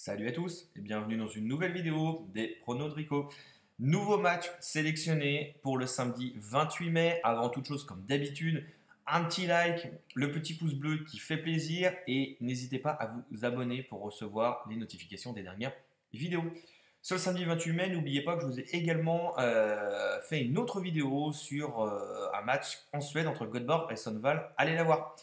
Salut à tous et bienvenue dans une nouvelle vidéo des pronos de Rico. Nouveau match sélectionné pour le samedi 28 mai. Avant toute chose, comme d'habitude, un petit like, le petit pouce bleu qui fait plaisir et n'hésitez pas à vous abonner pour recevoir les notifications des dernières vidéos. Ce samedi 28 mai, n'oubliez pas que je vous ai également fait une autre vidéo sur un match en Suède entre Göteborg et Sundsvall. Allez la voir.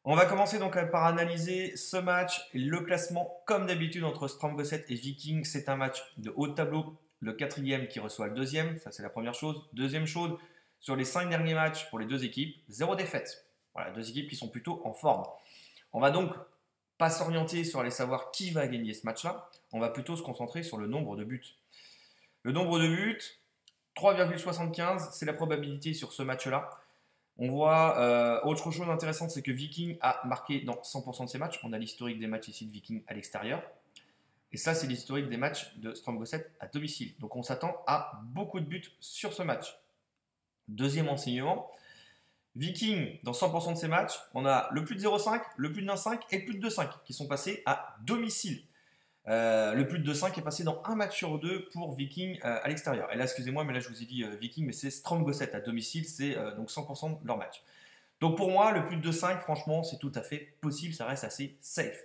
On va commencer donc par analyser ce match, le classement comme d'habitude entre Strømsgodset et Viking. C'est un match de haut de tableau, le quatrième qui reçoit le deuxième, ça c'est la première chose. Deuxième chose, sur les 5 derniers matchs pour les deux équipes, 0 défaite. Voilà, deux équipes qui sont plutôt en forme. On va donc pas s'orienter sur aller savoir qui va gagner ce match-là, on va plutôt se concentrer sur le nombre de buts. Le nombre de buts, 3,75, c'est la probabilité sur ce match-là. On voit autre chose intéressante, c'est que Viking a marqué dans 100% de ses matchs. On a l'historique des matchs ici de Viking à l'extérieur. Et ça, c'est l'historique des matchs de Strømsgodset à domicile. Donc on s'attend à beaucoup de buts sur ce match. Deuxième enseignement, Viking, dans 100% de ses matchs, on a le plus de 0,5, le plus de 1,5 et le plus de 2,5 qui sont passés à domicile. Le plus de 2,5 est passé dans un match sur deux pour Viking à l'extérieur. Et là, excusez-moi, mais là, je vous ai dit Viking, mais c'est Strømsgodset à domicile, c'est donc 100% de leur match. Donc pour moi, le plus de 2,5, franchement, c'est tout à fait possible, ça reste assez safe.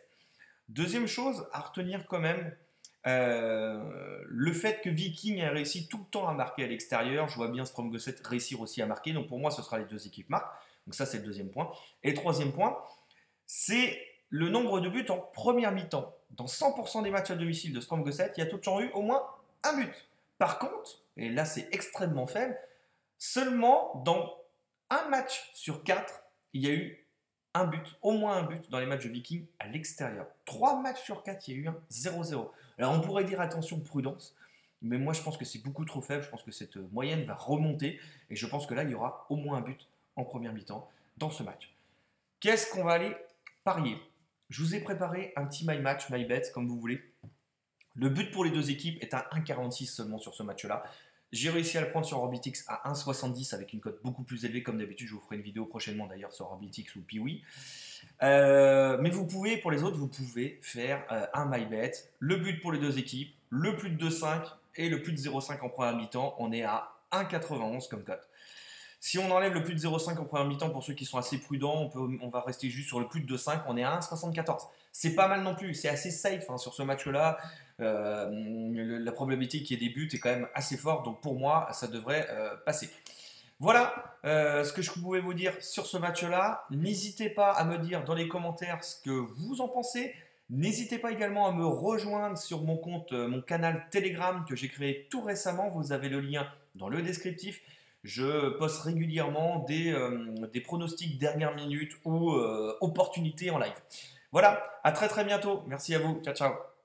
Deuxième chose à retenir quand même, le fait que Viking ait réussi tout le temps à marquer à l'extérieur. Je vois bien Strømsgodset réussir aussi à marquer, donc pour moi, ce sera les deux équipes marquent. Donc ça, c'est le deuxième point. Et le troisième point, c'est le nombre de buts en première mi-temps. Dans 100% des matchs à domicile de Strømsgodset, il y a tout le temps eu au moins un but. Par contre, et là c'est extrêmement faible, seulement dans un match sur 4, il y a eu un but, au moins un but dans les matchs de Viking à l'extérieur. 3 matchs sur 4, il y a eu un 0-0. Alors on pourrait dire attention, prudence, mais moi je pense que c'est beaucoup trop faible. Je pense que cette moyenne va remonter et je pense que là il y aura au moins un but en première mi-temps dans ce match. Qu'est-ce qu'on va aller parier? Je vous ai préparé un petit my match, my bet, comme vous voulez. Le but pour les deux équipes est à 1,46 seulement sur ce match-là. J'ai réussi à le prendre sur Orbitix à 1,70 avec une cote beaucoup plus élevée. Comme d'habitude, je vous ferai une vidéo prochainement d'ailleurs sur Orbitix ou Piwi. Mais vous pouvez, pour les autres, vous pouvez faire un my bet. Le but pour les deux équipes, le plus de 2,5 et le plus de 0,5 en première mi-temps. On est à 1,91 comme cote. Si on enlève le plus de 0,5 en première mi-temps, pour ceux qui sont assez prudents, on va rester juste sur le plus de 2,5. On est à 1,74. C'est pas mal non plus. C'est assez safe sur ce match-là. La probabilité qu'il y ait des buts est quand même assez forte. Donc pour moi, ça devrait passer. Voilà ce que je pouvais vous dire sur ce match-là. N'hésitez pas à me dire dans les commentaires ce que vous en pensez. N'hésitez pas également à me rejoindre sur mon compte, mon canal Telegram que j'ai créé tout récemment. Vous avez le lien dans le descriptif. Je poste régulièrement des pronostics dernière minute ou opportunités en live. Voilà, à très très bientôt. Merci à vous. Ciao, ciao.